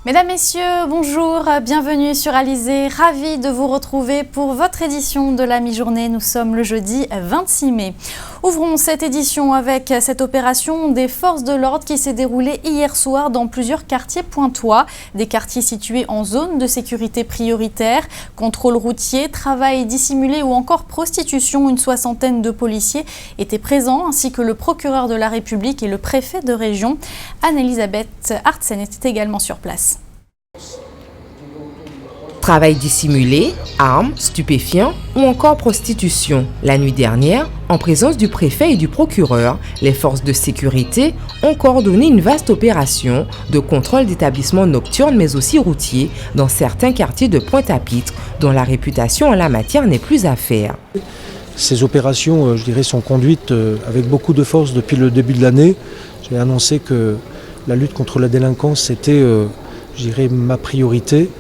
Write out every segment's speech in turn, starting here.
Mesdames, Messieurs, bonjour, bienvenue sur Alizé, ravi de vous retrouver pour votre édition de la mi-journée. Nous sommes le jeudi 26 mai. Ouvrons cette édition avec cette opération des forces de l'ordre qui s'est déroulée hier soir dans plusieurs quartiers pointois, des quartiers situés en zone de sécurité prioritaire, contrôle routier, travail dissimulé ou encore prostitution. Une soixantaine de policiers étaient présents ainsi que le procureur de la République et le préfet de région. Anne-Elisabeth Artsen était également sur place. Travail dissimulé, armes, stupéfiants ou encore prostitution. La nuit dernière, en présence du préfet et du procureur, les forces de sécurité ont coordonné une vaste opération de contrôle d'établissements nocturnes mais aussi routiers dans certains quartiers de Pointe-à-Pitre dont la réputation en la matière n'est plus à faire. Ces opérations, sont conduites avec beaucoup de force depuis le début de l'année. J'ai annoncé que la lutte contre la délinquance était, ma priorité.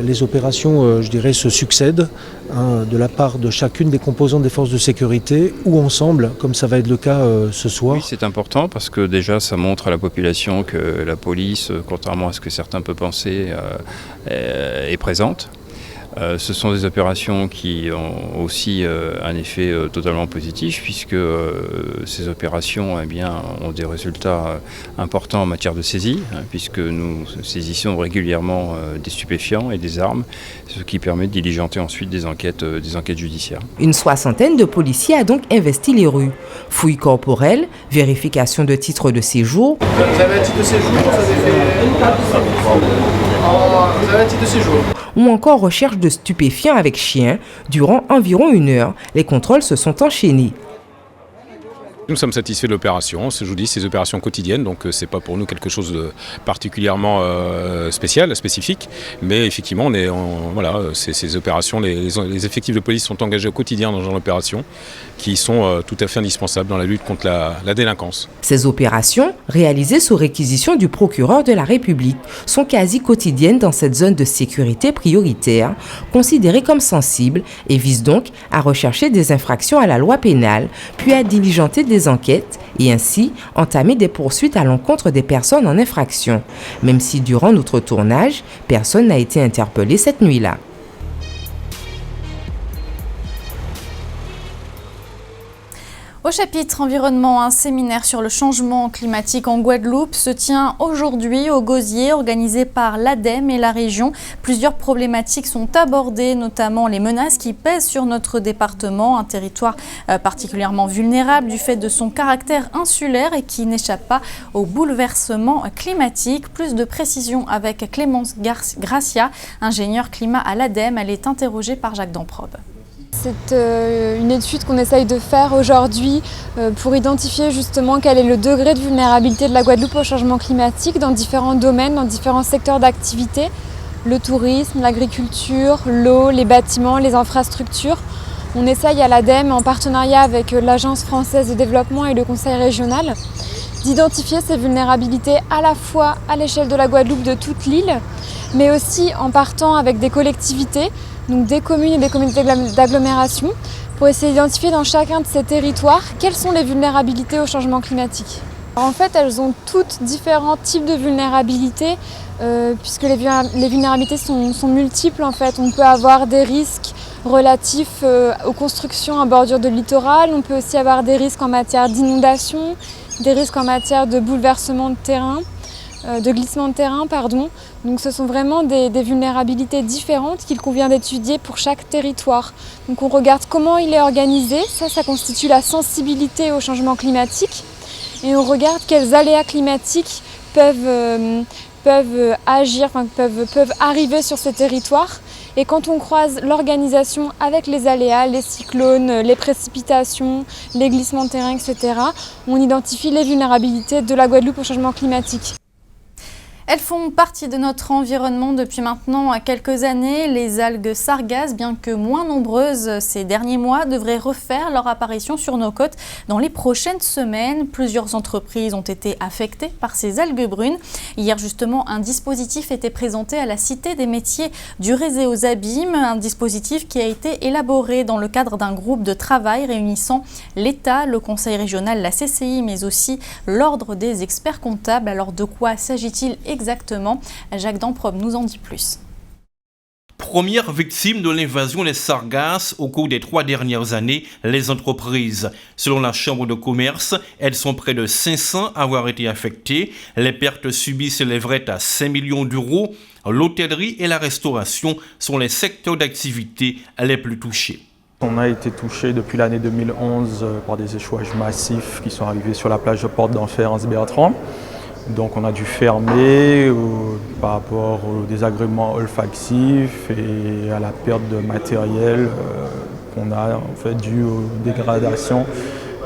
Les opérations, se succèdent de la part de chacune des composantes des forces de sécurité ou ensemble, comme ça va être le cas ce soir. Oui, c'est important parce que déjà ça montre à la population que la police, contrairement à ce que certains peuvent penser, est présente. Ce sont des opérations qui ont aussi un effet totalement positif puisque ces opérations ont des résultats importants en matière de saisie puisque nous saisissons régulièrement des stupéfiants et des armes, ce qui permet de diligenter ensuite des enquêtes judiciaires. Une soixantaine de policiers a donc investi les rues. Fouilles corporelles, vérification de titres de séjour. Vous avez un titre de séjour, vous avez un titre de séjour. Ou encore recherche de stupéfiants avec chiens. Durant environ 1 heure, les contrôles se sont enchaînés. Nous sommes satisfaits de l'opération. Je vous dis, c'est des opérations quotidiennes, donc c'est pas pour nous quelque chose de particulièrement spécifique. Mais effectivement, ces opérations, les effectifs de police sont engagés au quotidien dans ce genre d'opérations qui sont tout à fait indispensables dans la lutte contre la délinquance. Ces opérations, réalisées sous réquisition du procureur de la République, sont quasi quotidiennes dans cette zone de sécurité prioritaire, considérée comme sensible et visent donc à rechercher des infractions à la loi pénale, puis à diligenter des enquêtes et ainsi entamer des poursuites à l'encontre des personnes en infraction, même si durant notre tournage, personne n'a été interpellé cette nuit-là. Au chapitre environnement, un séminaire sur le changement climatique en Guadeloupe se tient aujourd'hui au Gosier, organisé par l'ADEME et la région. Plusieurs problématiques sont abordées, notamment les menaces qui pèsent sur notre département, un territoire particulièrement vulnérable du fait de son caractère insulaire et qui n'échappe pas au bouleversement climatique. Plus de précisions avec Clémence Gracia, ingénieure climat à l'ADEME. Elle est interrogée par Jacques Damprobe. C'est une étude qu'on essaye de faire aujourd'hui pour identifier justement quel est le degré de vulnérabilité de la Guadeloupe au changement climatique dans différents domaines, dans différents secteurs d'activité, le tourisme, l'agriculture, l'eau, les bâtiments, les infrastructures. On essaye à l'ADEME, en partenariat avec l'Agence française de développement et le Conseil régional, d'identifier ces vulnérabilités à la fois à l'échelle de la Guadeloupe, de toute l'île, mais aussi en partant avec des collectivités, donc des communes et des communautés d'agglomération, pour essayer d'identifier dans chacun de ces territoires quelles sont les vulnérabilités au changement climatique. Alors en fait, elles ont toutes différents types de vulnérabilités, puisque les vulnérabilités sont multiples. En fait, on peut avoir des risques relatifs aux constructions en bordure de littoral, on peut aussi avoir des risques en matière d'inondation, des risques en matière de bouleversement de terrain, de glissement de terrain, pardon. Donc ce sont vraiment des vulnérabilités différentes qu'il convient d'étudier pour chaque territoire. Donc on regarde comment il est organisé, ça constitue la sensibilité au changement climatique. Et on regarde quels aléas climatiques peuvent arriver sur ces territoires. Et quand on croise l'organisation avec les aléas, les cyclones, les précipitations, les glissements de terrain, etc., on identifie les vulnérabilités de la Guadeloupe au changement climatique. Elles font partie de notre environnement depuis maintenant quelques années. Les algues sargasses, bien que moins nombreuses ces derniers mois, devraient refaire leur apparition sur nos côtes dans les prochaines semaines. Plusieurs entreprises ont été affectées par ces algues brunes. Hier justement, un dispositif était présenté à la Cité des métiers du Rézé aux Abîmes, un dispositif qui a été élaboré dans le cadre d'un groupe de travail réunissant l'État, le Conseil régional, la CCI, mais aussi l'Ordre des experts comptables. Alors de quoi s'agit-il exactement? Jacques Damprome nous en dit plus. Première victime de l'invasion des sargasses au cours des 3 dernières années, les entreprises. Selon la Chambre de commerce, elles sont près de 500 à avoir été affectées. Les pertes subies s'élèveraient à 5 millions d'euros. L'hôtellerie et la restauration sont les secteurs d'activité les plus touchés. On a été touché depuis l'année 2011 par des échouages massifs qui sont arrivés sur la plage de Porte d'Enfer en Bertrand. Donc on a dû fermer par rapport aux désagréments olfactifs et à la perte de matériel qu'on a en fait dû aux dégradations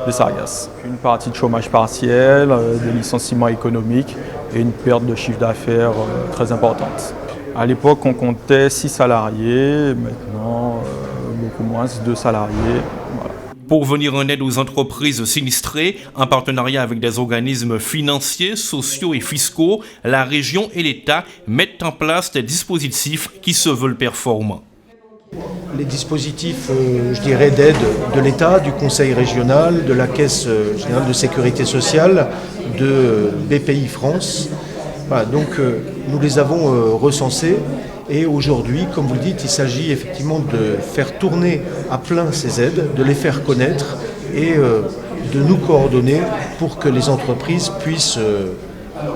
des sargasses. Une partie de chômage partiel, des licenciements économiques et une perte de chiffre d'affaires très importante. À l'époque on comptait 6 salariés, maintenant beaucoup moins, 2 salariés. Voilà. Pour venir en aide aux entreprises sinistrées, en partenariat avec des organismes financiers, sociaux et fiscaux, la région et l'État mettent en place des dispositifs qui se veulent performants. Les dispositifs, je dirais, d'aide de l'État, du Conseil régional, de la Caisse générale de sécurité sociale, de BPI France. Voilà, donc nous les avons recensés. Et aujourd'hui, comme vous le dites, il s'agit effectivement de faire tourner à plein ces aides, de les faire connaître et de nous coordonner pour que les entreprises puissent,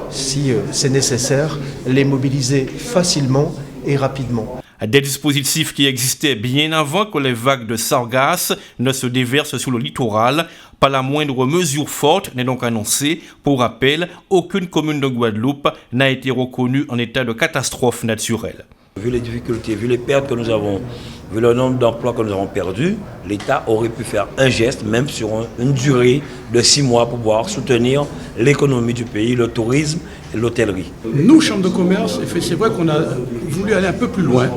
si c'est nécessaire, les mobiliser facilement et rapidement. Des dispositifs qui existaient bien avant que les vagues de sargasses ne se déversent sur le littoral. Pas la moindre mesure forte n'est donc annoncée. Pour rappel, aucune commune de Guadeloupe n'a été reconnue en état de catastrophe naturelle. Vu les difficultés, vu les pertes que nous avons, vu le nombre d'emplois que nous avons perdus, l'État aurait pu faire un geste, même sur une durée de 6 mois, pour pouvoir soutenir l'économie du pays, le tourisme et l'hôtellerie. Nous, Chambre de commerce, c'est vrai qu'on a voulu aller un peu plus loin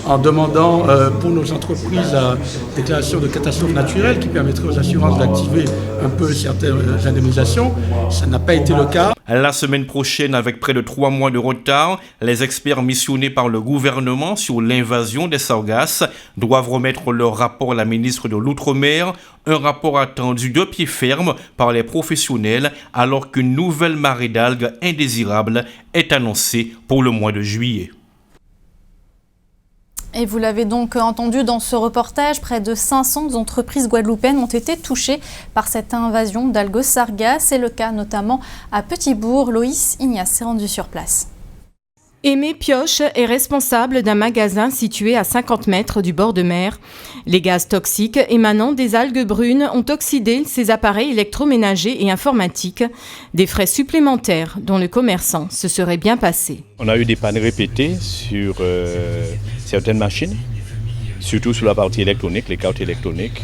en demandant pour nos entreprises la déclaration de catastrophe naturelle qui permettrait aux assurances d'activer un peu certaines indemnisations. Ça n'a pas été le cas. La semaine prochaine, avec près de 3 mois de retard, les experts missionnés par le gouvernement sur l'invasion des sargasses doivent remettre leur rapport à la ministre de l'Outre-mer, un rapport attendu de pied ferme par les professionnels alors qu'une nouvelle marée d'algues indésirables est annoncée pour le mois de juillet. Et vous l'avez donc entendu dans ce reportage, près de 500 entreprises guadeloupéennes ont été touchées par cette invasion d'algues sargasses. C'est le cas notamment à Petit-Bourg. Loïs Ignace s'est rendu sur place. Aimé Pioche est responsable d'un magasin situé à 50 mètres du bord de mer. Les gaz toxiques émanant des algues brunes ont oxydé ses appareils électroménagers et informatiques. Des frais supplémentaires dont le commerçant se serait bien passé. On a eu des pannes répétées sur certaines machines, surtout sur la partie électronique, les cartes électroniques.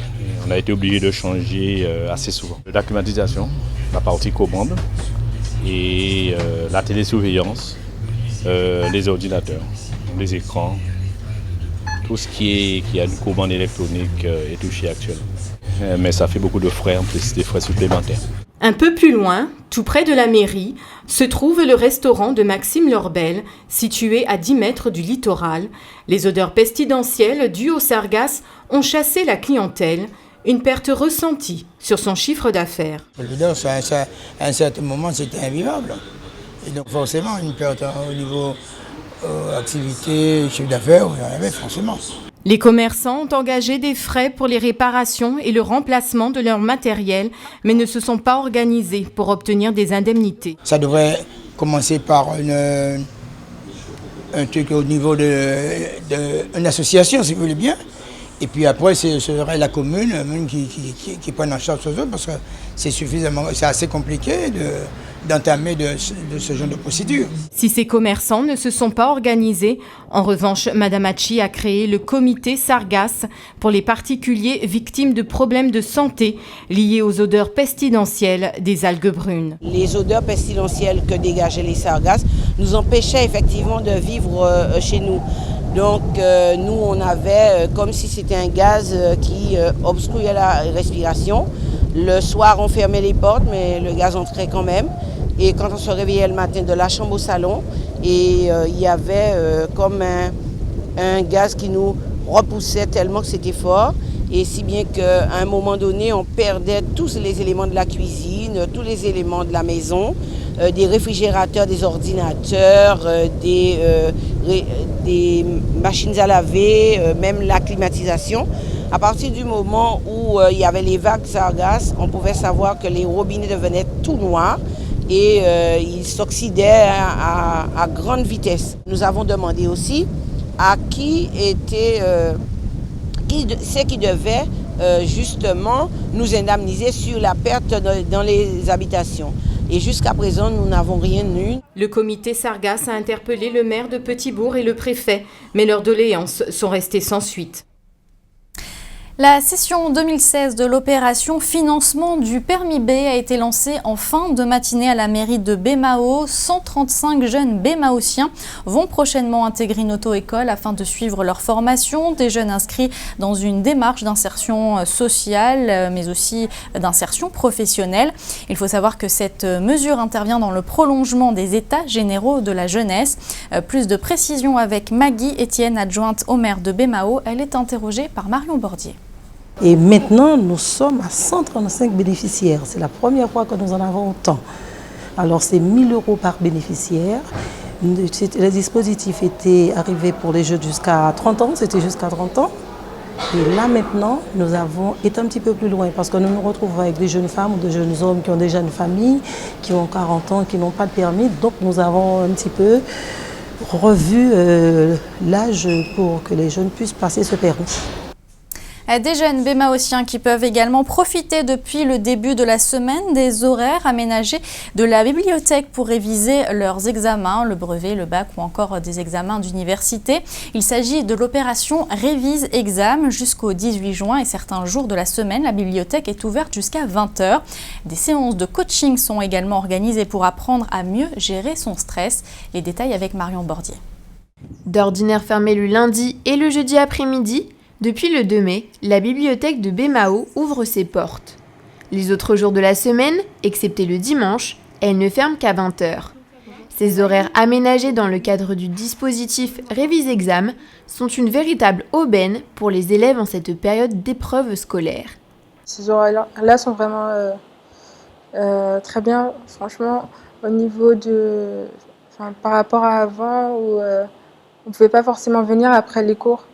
On a été obligé de changer assez souvent. La climatisation, la partie commande et la télésurveillance. Les ordinateurs, les écrans, tout ce qui a une commande électronique est touché actuellement. Mais ça fait beaucoup de frais en plus, des frais supplémentaires. Un peu plus loin, tout près de la mairie, se trouve le restaurant de Maxime Lorbel, situé à 10 mètres du littoral. Les odeurs pestilentielles dues aux sargasses ont chassé la clientèle. Une perte ressentie sur son chiffre d'affaires. À un certain moment, c'était invivable. Et donc forcément, une perte au niveau activité, chiffre d'affaires, il y en avait forcément. Les commerçants ont engagé des frais pour les réparations et le remplacement de leur matériel, mais ne se sont pas organisés pour obtenir des indemnités. Ça devrait commencer par un truc au niveau d'une association, si vous voulez bien. Et puis après, ce serait la commune même qui prenne en charge ce autres, parce que c'est assez compliqué d'entamer de ce genre de procédure. Si ces commerçants ne se sont pas organisés, en revanche, Madame Hachi a créé le comité Sargasses pour les particuliers victimes de problèmes de santé liés aux odeurs pestilentielles des algues brunes. Les odeurs pestilentielles que dégageaient les sargasses nous empêchaient effectivement de vivre chez nous. Donc nous, on avait comme si c'était un gaz qui obstruait la respiration. Le soir, on fermait les portes, mais le gaz entrait quand même. Et quand on se réveillait le matin, de la chambre au salon, et il y avait comme un gaz qui nous repoussait tellement que c'était fort. Et si bien qu'à un moment donné, on perdait tous les éléments de la cuisine, tous les éléments de la maison, des réfrigérateurs, des ordinateurs, des machines à laver, même la climatisation. À partir du moment où il y avait les vagues sargasses, on pouvait savoir que les robinets devenaient tout noirs et ils s'oxydaient à grande vitesse. Nous avons demandé aussi à qui devait justement nous indemniser sur la perte dans les habitations. Et jusqu'à présent, nous n'avons rien eu. Le comité Sargasses a interpellé le maire de Petit-Bourg et le préfet, mais leurs doléances sont restées sans suite. La session 2016 de l'opération financement du permis B a été lancée en fin de matinée à la mairie de Bémao. 135 jeunes bémaotiens vont prochainement intégrer une auto-école afin de suivre leur formation. Des jeunes inscrits dans une démarche d'insertion sociale, mais aussi d'insertion professionnelle. Il faut savoir que cette mesure intervient dans le prolongement des états généraux de la jeunesse. Plus de précisions avec Maggie Etienne, adjointe au maire de Bémao. Elle est interrogée par Marion Bordier. Et maintenant, nous sommes à 135 bénéficiaires. C'est la première fois que nous en avons autant. Alors, c'est 1 000 € par bénéficiaire. Le dispositif était arrivé pour les jeunes jusqu'à 30 ans. C'était jusqu'à 30 ans. Et là, maintenant, nous avons été un petit peu plus loin parce que nous nous retrouvons avec des jeunes femmes ou des jeunes hommes qui ont déjà une famille, qui ont 40 ans, qui n'ont pas de permis. Donc, nous avons un petit peu revu l'âge pour que les jeunes puissent passer ce permis. Des jeunes bémaotiens qui peuvent également profiter depuis le début de la semaine des horaires aménagés de la bibliothèque pour réviser leurs examens, le brevet, le bac ou encore des examens d'université. Il s'agit de l'opération Révise Exam jusqu'au 18 juin et certains jours de la semaine, la bibliothèque est ouverte jusqu'à 20h. Des séances de coaching sont également organisées pour apprendre à mieux gérer son stress. Les détails avec Marion Bordier. D'ordinaire fermée le lundi et le jeudi après-midi, depuis le 2 mai, la bibliothèque de Bémao ouvre ses portes. Les autres jours de la semaine, excepté le dimanche, elle ne ferme qu'à 20h. Ces horaires aménagés dans le cadre du dispositif Révise Exam sont une véritable aubaine pour les élèves en cette période d'épreuves scolaires. Ces horaires-là sont vraiment très bien, franchement, au niveau par rapport à avant où on ne pouvait pas forcément venir après les cours.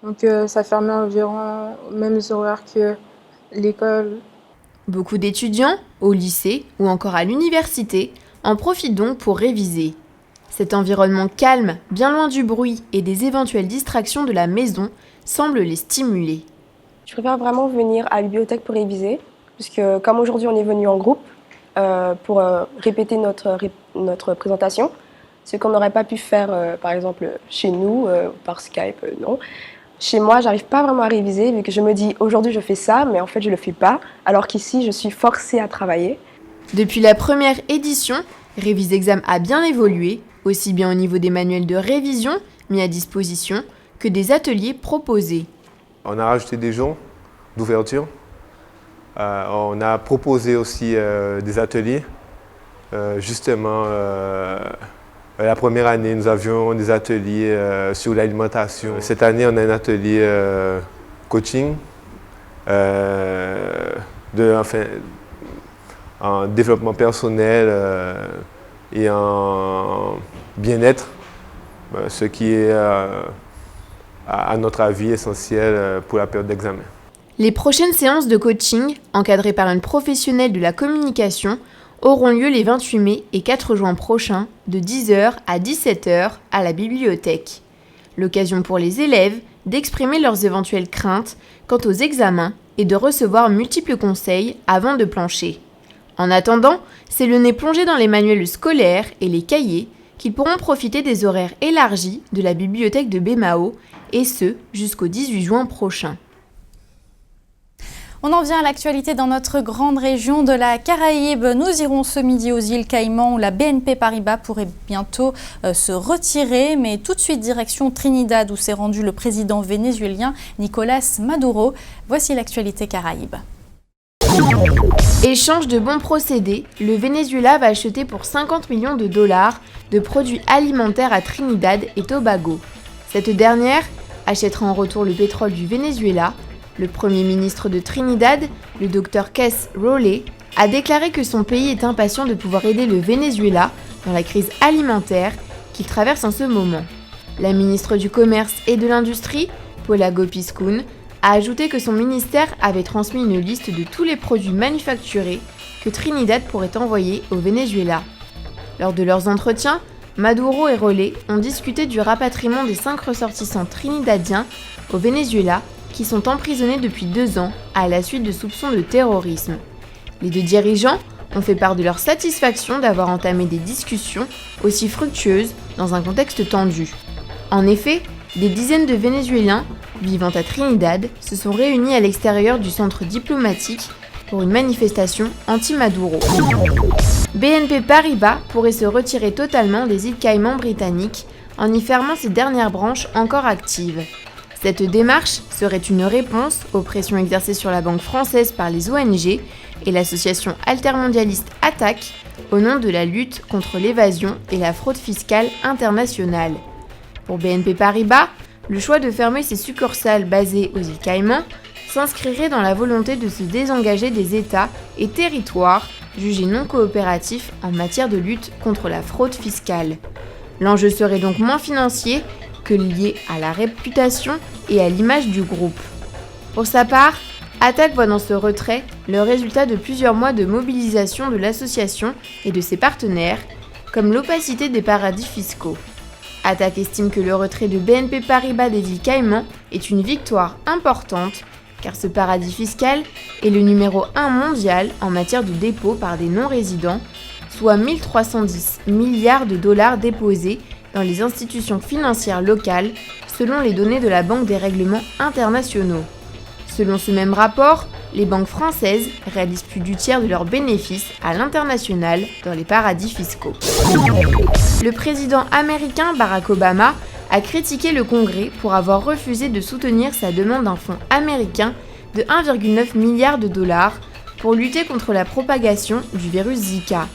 Donc ça fermait environ aux mêmes horaires que l'école. Beaucoup d'étudiants, au lycée ou encore à l'université, en profitent donc pour réviser. Cet environnement calme, bien loin du bruit et des éventuelles distractions de la maison, semble les stimuler. Je préfère vraiment venir à la bibliothèque pour réviser, puisque comme aujourd'hui on est venu en groupe pour répéter notre présentation, ce qu'on n'aurait pas pu faire par exemple chez nous, par Skype, non. Chez moi, j'arrive pas vraiment à réviser, vu que je me dis aujourd'hui je fais ça, mais en fait je le fais pas, alors qu'ici je suis forcée à travailler. Depuis la première édition, Révise Exam a bien évolué, aussi bien au niveau des manuels de révision mis à disposition que des ateliers proposés. On a rajouté des jours d'ouverture, on a proposé aussi des ateliers, justement. La première année, nous avions des ateliers sur l'alimentation. Cette année, on a un atelier coaching en développement personnel et en bien-être, ce qui est, à notre avis, essentiel pour la période d'examen. Les prochaines séances de coaching, encadrées par une professionnelle de la communication, auront lieu les 28 mai et 4 juin prochains, de 10h à 17h à la bibliothèque. L'occasion pour les élèves d'exprimer leurs éventuelles craintes quant aux examens et de recevoir multiples conseils avant de plancher. En attendant, c'est le nez plongé dans les manuels scolaires et les cahiers qu'ils pourront profiter des horaires élargis de la bibliothèque de Bémao, et ce jusqu'au 18 juin prochain. On en vient à l'actualité dans notre grande région de la Caraïbe. Nous irons ce midi aux îles Caïmans où la BNP Paribas pourrait bientôt se retirer. Mais tout de suite, direction Trinidad où s'est rendu le président vénézuélien Nicolas Maduro. Voici l'actualité Caraïbe. Échange de bons procédés, le Venezuela va acheter pour 50 millions de dollars de produits alimentaires à Trinidad et Tobago. Cette dernière achètera en retour le pétrole du Venezuela, Le Premier ministre de Trinidad, le Dr Kes Rowley, a déclaré que son pays est impatient de pouvoir aider le Venezuela dans la crise alimentaire qu'il traverse en ce moment. La ministre du Commerce et de l'Industrie, Paula Gopis-Kun, a ajouté que son ministère avait transmis une liste de tous les produits manufacturés que Trinidad pourrait envoyer au Venezuela. Lors de leurs entretiens, Maduro et Rowley ont discuté du rapatriement des 5 ressortissants trinidadiens au Venezuela qui sont emprisonnés depuis 2 ans à la suite de soupçons de terrorisme. Les 2 dirigeants ont fait part de leur satisfaction d'avoir entamé des discussions aussi fructueuses dans un contexte tendu. En effet, des dizaines de Vénézuéliens vivant à Trinidad se sont réunis à l'extérieur du centre diplomatique pour une manifestation anti-Maduro. BNP Paribas pourrait se retirer totalement des îles Caïmans britanniques en y fermant ses dernières branches encore actives. Cette démarche serait une réponse aux pressions exercées sur la banque française par les ONG et l'association altermondialiste ATTAC au nom de la lutte contre l'évasion et la fraude fiscale internationale. Pour BNP Paribas, le choix de fermer ses succursales basées aux îles Caïmans s'inscrirait dans la volonté de se désengager des États et territoires jugés non coopératifs en matière de lutte contre la fraude fiscale. L'enjeu serait donc moins financier que lié à la réputation et à l'image du groupe. Pour sa part, ATTAC voit dans ce retrait le résultat de plusieurs mois de mobilisation de l'association et de ses partenaires, comme l'opacité des paradis fiscaux. ATTAC estime que le retrait de BNP Paribas des îles Caïmans est une victoire importante, car ce paradis fiscal est le numéro 1 mondial en matière de dépôt par des non-résidents, soit 1310 milliards de dollars déposés dans les institutions financières locales, selon les données de la Banque des règlements internationaux. Selon ce même rapport, les banques françaises réalisent plus du tiers de leurs bénéfices à l'international dans les paradis fiscaux. Le président américain Barack Obama a critiqué le Congrès pour avoir refusé de soutenir sa demande d'un fonds américain de 1,9 milliard de dollars pour lutter contre la propagation du virus Zika.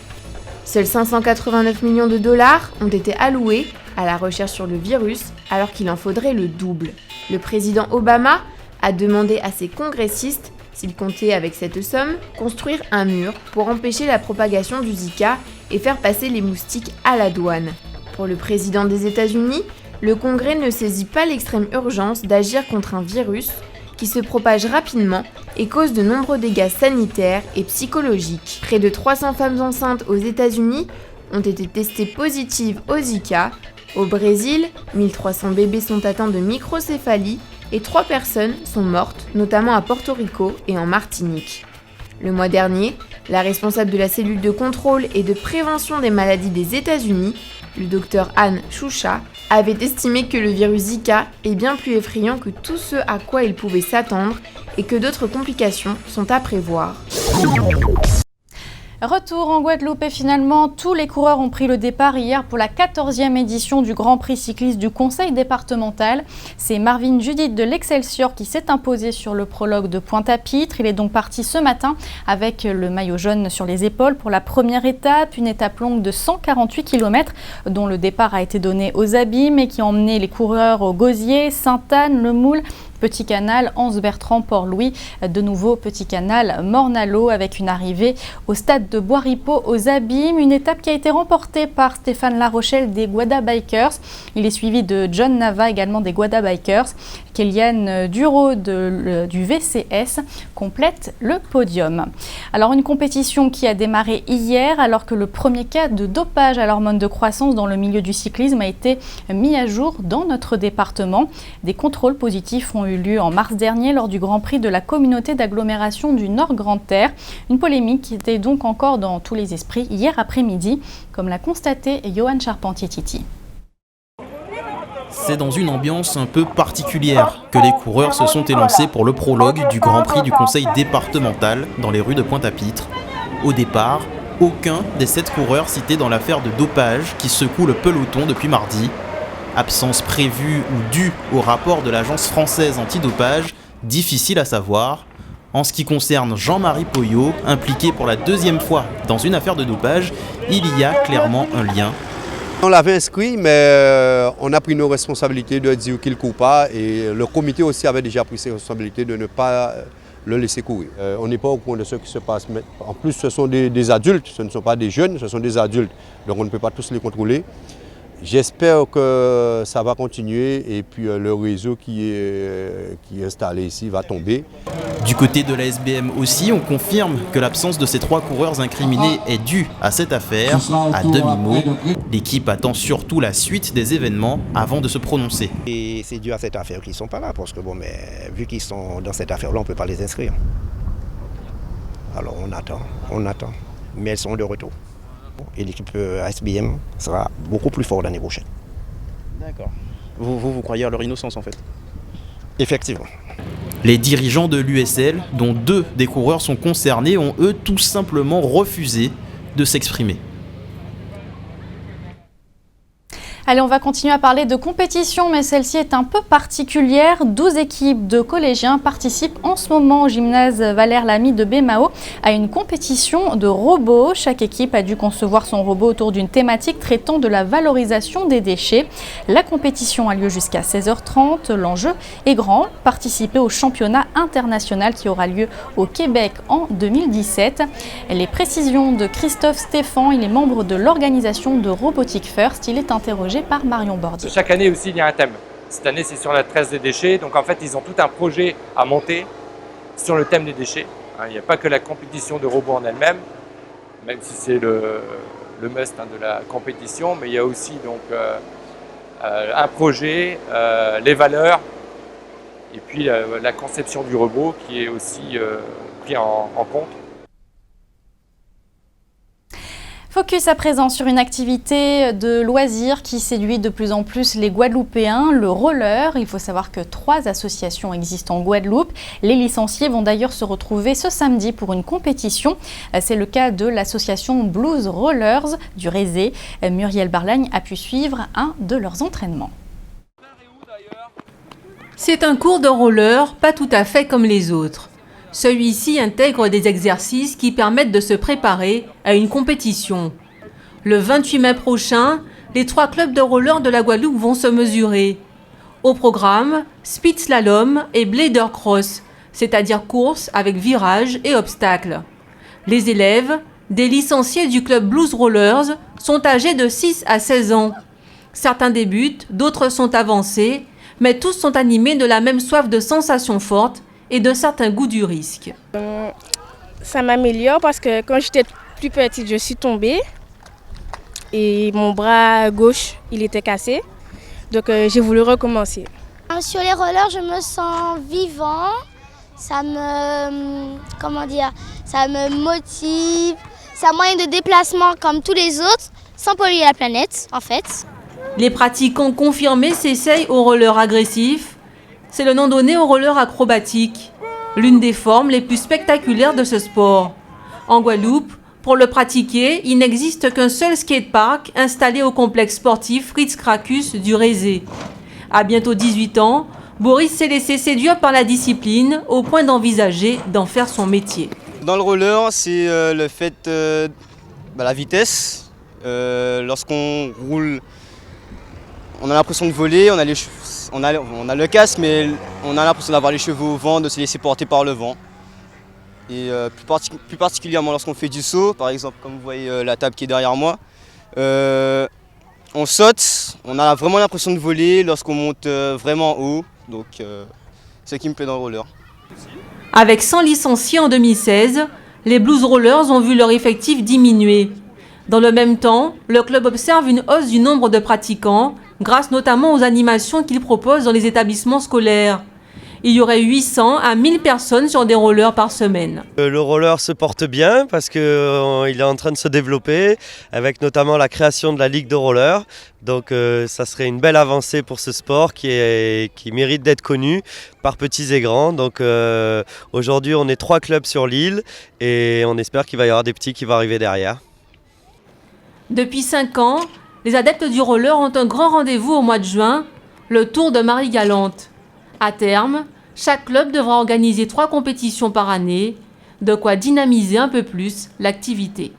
Seuls 589 millions de dollars ont été alloués à la recherche sur le virus alors qu'il en faudrait le double. Le président Obama a demandé à ses congressistes, s'ils comptaient avec cette somme, construire un mur pour empêcher la propagation du Zika et faire passer les moustiques à la douane. Pour le président des États-Unis, le Congrès ne saisit pas l'extrême urgence d'agir contre un virus qui se propage rapidement et cause de nombreux dégâts sanitaires et psychologiques. Près de 300 femmes enceintes aux États-Unis ont été testées positives au Zika. Au Brésil, 1300 bébés sont atteints de microcéphalie et 3 personnes sont mortes, notamment à Porto Rico et en Martinique. Le mois dernier, la responsable de la cellule de contrôle et de prévention des maladies des États-Unis, le Dr Anne Choucha, avait estimé que le virus Zika est bien plus effrayant que tout ce à quoi il pouvait s'attendre et que d'autres complications sont à prévoir. Retour en Guadeloupe et finalement, tous les coureurs ont pris le départ hier pour la 14e édition du Grand Prix cycliste du Conseil départemental. C'est Marvin Judith de l'Excelsior qui s'est imposé sur le prologue de Pointe-à-Pitre. Il est donc parti ce matin avec le maillot jaune sur les épaules pour la première étape, une étape longue de 148 km dont le départ a été donné aux Abîmes et qui a emmené les coureurs au Gosier, Sainte-Anne, Le Moule, Petit Canal, Anse-Bertrand, Port-Louis, de nouveau Petit Canal, Morne-à-l'Eau avec une arrivée au stade de Bois-Ripeau aux Abîmes. Une étape qui a été remportée par Stéphane Larochelle des Guada Bikers. Il est suivi de John Nava également des Guada Bikers. Kéliane Duro du VCS complète le podium. Alors une compétition qui a démarré hier alors que le premier cas de dopage à l'hormone de croissance dans le milieu du cyclisme a été mis à jour dans notre département. Des contrôles positifs ont eu lieu en mars dernier lors du Grand Prix de la communauté d'agglomération du Nord Grand Air. Une polémique qui était donc encore dans tous les esprits hier après-midi, comme l'a constaté Johan Charpentier-Titi. C'est dans une ambiance un peu particulière que les coureurs se sont élancés pour le prologue du Grand Prix du Conseil départemental dans les rues de Pointe-à-Pitre. Au départ, aucun des 7 coureurs cités dans l'affaire de dopage qui secoue le peloton depuis mardi. Absence prévue ou due au rapport de l'agence française antidopage, difficile à savoir. En ce qui concerne Jean-Marie Poyot, impliqué pour la 2e fois dans une affaire de dopage, il y a clairement un lien. On l'avait inscrit, mais on a pris nos responsabilités de dire qu'il ne court pas et le comité aussi avait déjà pris ses responsabilités de ne pas le laisser courir. On n'est pas au courant de ce qui se passe. Mais en plus, ce sont des adultes, ce ne sont pas des jeunes, ce sont des adultes. Donc on ne peut pas tous les contrôler. J'espère que ça va continuer et puis le réseau qui est installé ici va tomber. Du côté de la SBM aussi, on confirme que l'absence de ces 3 coureurs incriminés est due à cette affaire. À demi-mot, l'équipe attend surtout la suite des événements avant de se prononcer. Et c'est dû à cette affaire qu'ils ne sont pas là, parce que bon, mais vu qu'ils sont dans cette affaire-là, on ne peut pas les inscrire. Alors on attend, mais elles sont de retour. Et l'équipe SBM sera beaucoup plus forte l'année prochaine. D'accord. Vous croyez à leur innocence en fait? Effectivement. Les dirigeants de l'USL, dont 2 des coureurs sont concernés, ont eux tout simplement refusé de s'exprimer. Allez, on va continuer à parler de compétition, mais celle-ci est un peu particulière. 12 équipes de collégiens participent en ce moment au gymnase Valère Lamy de Bémao à une compétition de robots. Chaque équipe a dû concevoir son robot autour d'une thématique traitant de la valorisation des déchets. La compétition a lieu jusqu'à 16h30. L'enjeu est grand, participer au championnat international qui aura lieu au Québec en 2017. Les précisions de Christophe Stéphan, il est membre de l'organisation de Robotic First. Il est interrogé par Marion Bordier. Chaque année aussi, il y a un thème. Cette année, c'est sur la tresse des déchets. Donc en fait, ils ont tout un projet à monter sur le thème des déchets. Il n'y a pas que la compétition de robots en elle-même, même si c'est le must de la compétition, mais il y a aussi donc, un projet, les valeurs, et puis la conception du robot qui est aussi pris en compte. Focus à présent sur une activité de loisirs qui séduit de plus en plus les Guadeloupéens, le roller. Il faut savoir que 3 associations existent en Guadeloupe. Les licenciés vont d'ailleurs se retrouver ce samedi pour une compétition. C'est le cas de l'association Blues Rollers du Rézé. Muriel Barlagne a pu suivre un de leurs entraînements. C'est un cours de roller pas tout à fait comme les autres. Celui-ci intègre des exercices qui permettent de se préparer à une compétition. Le 28 mai prochain, les 3 clubs de roller de la Guadeloupe vont se mesurer. Au programme, speed slalom et blader cross, c'est-à-dire course avec virages et obstacles. Les élèves, des licenciés du club Blues Rollers, sont âgés de 6 à 16 ans. Certains débutent, d'autres sont avancés, mais tous sont animés de la même soif de sensations fortes et de certains goûts du risque. Ça m'améliore parce que quand j'étais plus petite, je suis tombée et mon bras gauche, il était cassé. Donc j'ai voulu recommencer. Sur les rollers, je me sens vivant. Ça me motive. C'est un moyen de déplacement comme tous les autres, sans polluer la planète en fait. Les pratiquants confirmés s'essayent au roller agressif. C'est le nom donné au roller acrobatique, l'une des formes les plus spectaculaires de ce sport. En Guadeloupe, pour le pratiquer, il n'existe qu'un seul skatepark installé au complexe sportif Fritz Cracus du Rézé. À bientôt 18 ans, Boris s'est laissé séduire par la discipline au point d'envisager d'en faire son métier. Dans le roller, c'est le fait la vitesse. Lorsqu'on roule, on a l'impression de voler, on a le casque, mais on a l'impression d'avoir les cheveux au vent, de se laisser porter par le vent. Et plus particulièrement lorsqu'on fait du saut, par exemple, comme vous voyez la table qui est derrière moi, on saute, on a vraiment l'impression de voler lorsqu'on monte vraiment haut. Donc c'est ce qui me plaît dans le roller. Avec 100 licenciés en 2016, les Blues Rollers ont vu leur effectif diminuer. Dans le même temps, le club observe une hausse du nombre de pratiquants, grâce notamment aux animations qu'il propose dans les établissements scolaires. Il y aurait 800 à 1000 personnes sur des rollers par semaine. Le roller se porte bien parce qu'il est en train de se développer, avec notamment la création de la Ligue de roller. Donc ça serait une belle avancée pour ce sport qui mérite d'être connu par petits et grands. Donc aujourd'hui on est 3 clubs sur l'île et on espère qu'il va y avoir des petits qui vont arriver derrière. Depuis 5 ans, les adeptes du roller ont un grand rendez-vous au mois de juin, le Tour de Marie-Galante. À terme, chaque club devra organiser 3 compétitions par année, de quoi dynamiser un peu plus l'activité.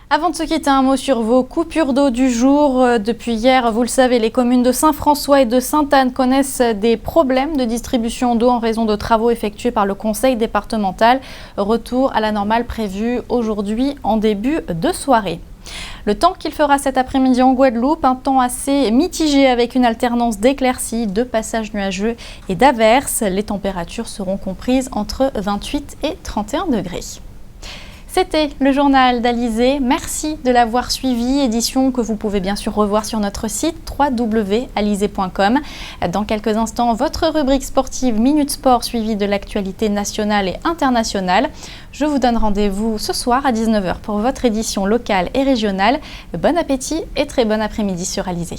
Avant de se quitter, un mot sur vos coupures d'eau du jour. Depuis hier, vous le savez, les communes de Saint-François et de Sainte-Anne connaissent des problèmes de distribution d'eau en raison de travaux effectués par le conseil départemental. Retour à la normale prévu aujourd'hui en début de soirée. Le temps qu'il fera cet après-midi en Guadeloupe, un temps assez mitigé avec une alternance d'éclaircies, de passages nuageux et d'averses. Les températures seront comprises entre 28 et 31 degrés. C'était le journal d'Alizé. Merci de l'avoir suivi. Édition que vous pouvez bien sûr revoir sur notre site www.alizé.com. Dans quelques instants, votre rubrique sportive Minute Sport suivie de l'actualité nationale et internationale. Je vous donne rendez-vous ce soir à 19h pour votre édition locale et régionale. Bon appétit et très bon après-midi sur Alizé.